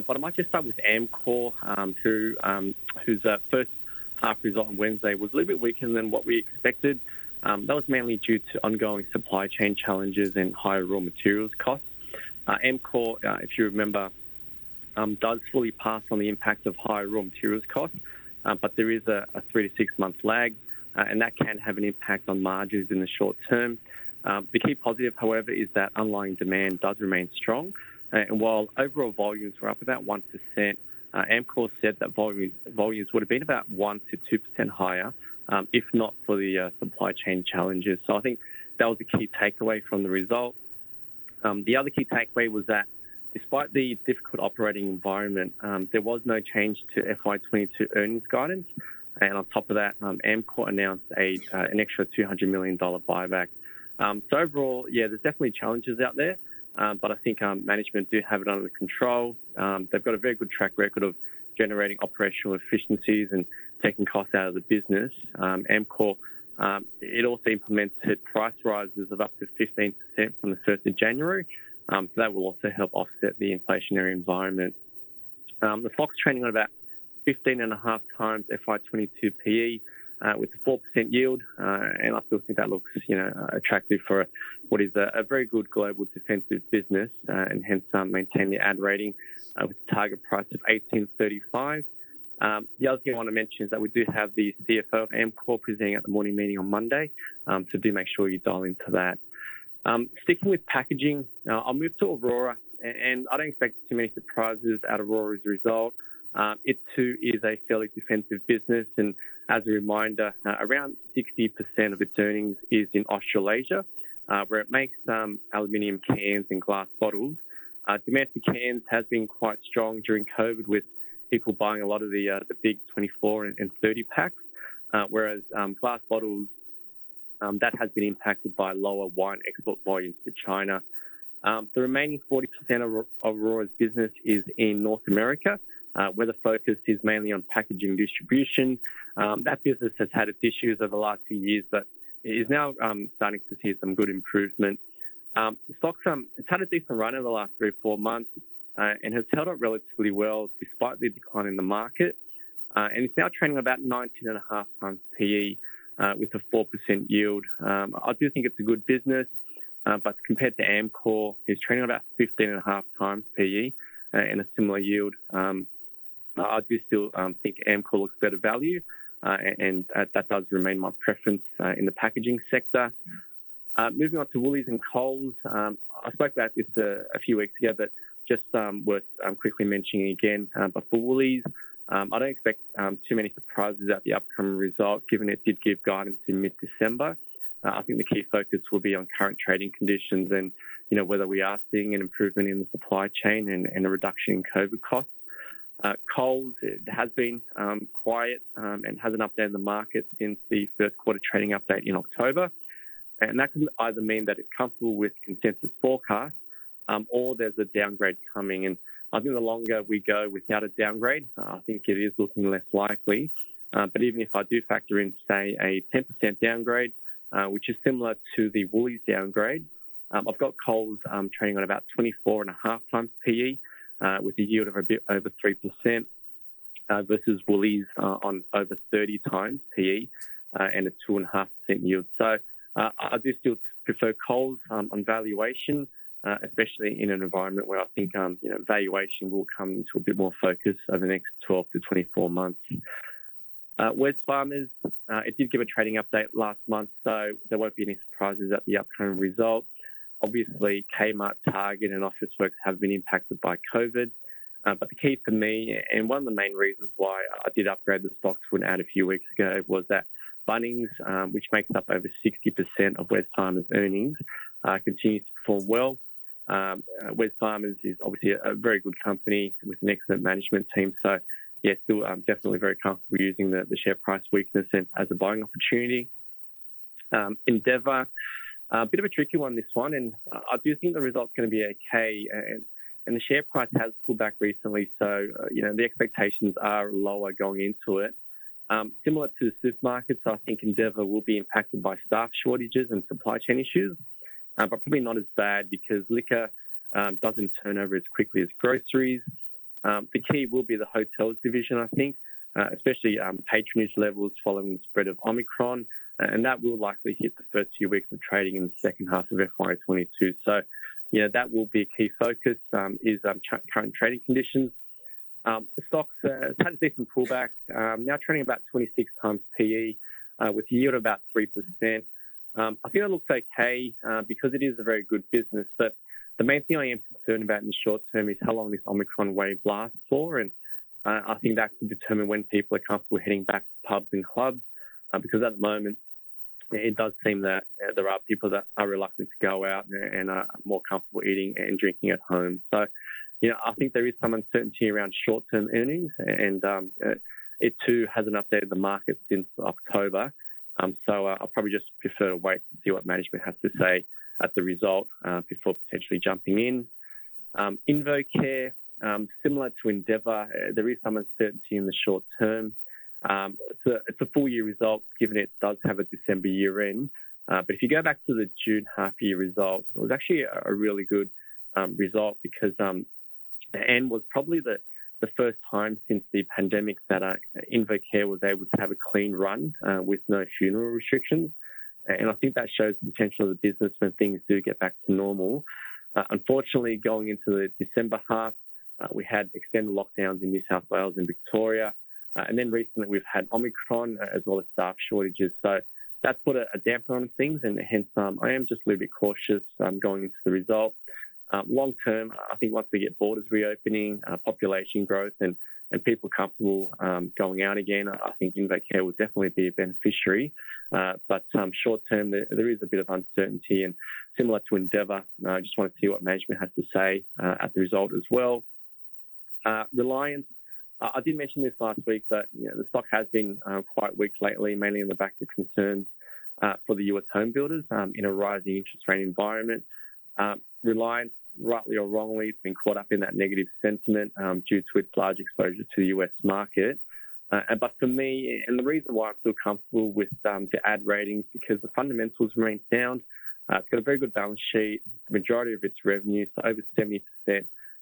But I might just start with Amcor, whose first half result on Wednesday was a little bit weaker than what we expected. That was mainly due to ongoing supply chain challenges and higher raw materials costs. Amcor, if you remember, does fully pass on the impact of higher raw materials costs, but there is a 3 to 6 month lag, and that can have an impact on margins in the short term. The key positive, however, is that underlying demand does remain strong. And while overall volumes were up about 1%, Amcor said that volumes would have been about 1 to 2% higher, if not for the supply chain challenges. So I think that was the key takeaway from the result. The other key takeaway was that despite the difficult operating environment, there was no change to FY22 earnings guidance. And on top of that, Amcor announced an extra $200 million buyback. So overall, there's definitely challenges out there, but I think management do have it under control. They've got a very good track record of generating operational efficiencies and taking costs out of the business. Amcor, it also implemented price rises of up to 15% from the 1st of January. So that will also help offset the inflationary environment. The stock's trading on about 15.5 times FY22 PE with a 4% yield, and I still think that looks, attractive for what is a very good global defensive business, and hence maintain the ad rating with a target price of $18.35. The other thing I want to mention is that we do have the CFO of Amcor presenting at the morning meeting on Monday, so do make sure you dial into that. Sticking with packaging, I'll move to Aurora, and I don't expect too many surprises out of Aurora's result. It too is a fairly defensive business, and as a reminder, around 60% of its earnings is in Australasia, where it makes aluminium cans and glass bottles. Demand for cans has been quite strong during COVID, with people buying a lot of the big 24 and 30 packs, whereas glass bottles, that has been impacted by lower wine export volumes to China. The remaining 40% of Aurora's business is in North America, where the focus is mainly on packaging distribution. That business has had its issues over the last few years, but it is now starting to see some good improvement. The stock's it's had a decent run over the last 3 or 4 months, and has held up relatively well despite the decline in the market. And it's now trading about 19.5 times PE with a 4% yield. I do think it's a good business, but compared to Amcor, it's trading about 15.5 times PE and a similar yield. I do still think Amcor looks better value, and that does remain my preference in the packaging sector. Moving on to Woolies and Coles. I spoke about this a few weeks ago, but just worth quickly mentioning again. But for Woolies, I don't expect too many surprises at the upcoming result, given it did give guidance in mid-December. I think the key focus will be on current trading conditions and, whether we are seeing an improvement in the supply chain and a reduction in COVID costs. Coles, it has been quiet and hasn't updated the market since the first quarter trading update in October. And that can either mean that it's comfortable with consensus forecasts, or there's a downgrade coming. And I think the longer we go without a downgrade, I think it is looking less likely. But even if I do factor in, say, a 10% downgrade, which is similar to the Woolies downgrade, I've got Coles trading on about 24.5 times PE, with a yield of a bit over 3%, versus Woolies on over 30 times PE and a 2.5% yield. So I do still prefer Coles on valuation, especially in an environment where I think valuation will come into a bit more focus over the next 12 to 24 months. Wesfarmers, it did give a trading update last month, so there won't be any surprises at the upcoming result. Obviously, Kmart, Target and Officeworks have been impacted by COVID. But the key for me, and one of the main reasons why I did upgrade the stock to an ad a few weeks ago, was that Bunnings, which makes up over 60% of Wesfarmers' earnings, continues to perform well. Wesfarmers is obviously a very good company with an excellent management team. So, still definitely very comfortable using the share price weakness as a buying opportunity. Endeavour, a bit of a tricky one, this one, and I do think the result's going to be okay. And the share price has pulled back recently, so the expectations are lower going into it. Similar to the supermarkets, I think Endeavour will be impacted by staff shortages and supply chain issues, but probably not as bad because liquor doesn't turn over as quickly as groceries. The key will be the hotels division, I think, especially patronage levels following the spread of Omicron, and that will likely hit the first few weeks of trading in the second half of FY22. So, that will be a key focus, is current trading conditions. The stocks had a decent pullback, now trading about 26 times PE, with yield of about 3%. I think it looks okay because it is a very good business, but the main thing I am concerned about in the short term is how long this Omicron wave lasts for, and I think that could determine when people are comfortable heading back to pubs and clubs, because at the moment it does seem that there are people that are reluctant to go out and are more comfortable eating and drinking at home. So, I think there is some uncertainty around short-term earnings, and it too hasn't updated the market since October. So I'll probably just prefer to wait to see what management has to say at the result before potentially jumping in. InvoCare, similar to Endeavour, there is some uncertainty in the short term. It's a full year result, given it does have a December year end. But if you go back to the June half year result, it was actually a really good result, because the end was probably the first time since the pandemic that InvoCare was able to have a clean run with no funeral restrictions. And I think that shows the potential of the business when things do get back to normal. Unfortunately, going into the December half, we had extended lockdowns in New South Wales and Victoria. And then recently we've had Omicron as well as staff shortages. So that's put a damper on things, and hence I am just a little bit cautious going into the result. Long term, I think once we get borders reopening, population growth and people comfortable going out again, I think InvoCare will definitely be a beneficiary. But short term, there is a bit of uncertainty, and similar to Endeavour, I just want to see what management has to say at the result as well. Reliance, I did mention this last week, but the stock has been quite weak lately, mainly on the back of concerns for the US home builders in a rising interest rate environment. Reliance, rightly or wrongly, has been caught up in that negative sentiment due to its large exposure to the US market. But for me, and the reason why I'm still comfortable with the ad ratings, because the fundamentals remain sound. It's got a very good balance sheet. The majority of its revenue, so over 70%,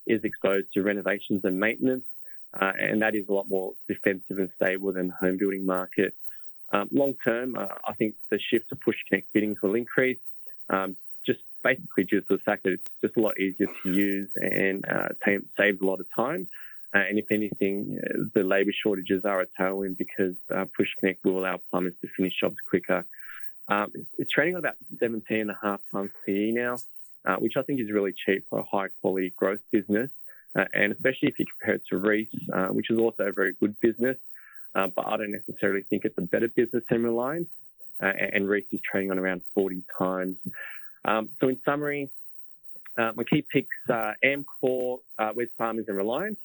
is exposed to renovations and maintenance, and that is a lot more defensive and stable than the home building market. Long term, I think the shift to push connect biddings will increase, just basically due to the fact that it's just a lot easier to use and saves a lot of time. And if anything, the labour shortages are a tailwind, because Push Connect will allow plumbers to finish jobs quicker. It's trading at about 17.5 times PE now, which I think is really cheap for a high-quality growth business, and especially if you compare it to Reece, which is also a very good business, but I don't necessarily think it's a better business than Reliance, and Reece is trading on around 40 times. So in summary, my key picks are Amcor, Wesfarmers and Reliance.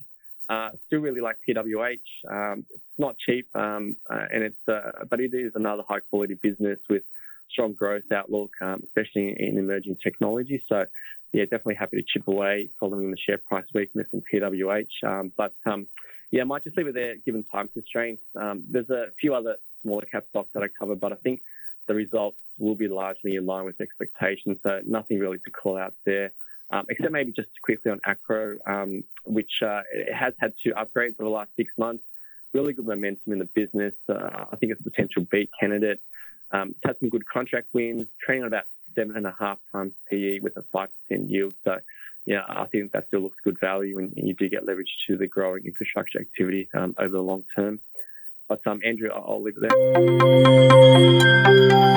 Still really like PWH. It's not cheap, but it is another high quality business with strong growth outlook, especially in emerging technology. So yeah, definitely happy to chip away following the share price weakness in PWH. But I might just leave it there given time constraints. There's a few other smaller cap stocks that I cover, but I think the results will be largely in line with expectations. So nothing really to call out there. Except maybe just quickly on Acro, which it has had 2 upgrades over the last 6 months. Really good momentum in the business. I think it's a potential beat candidate. It's had some good contract wins, trading on about 7.5 times PE with a 5% yield. So, yeah, I think that still looks good value, and you do get leverage to the growing infrastructure activity over the long term. But Andrew, I'll leave it there.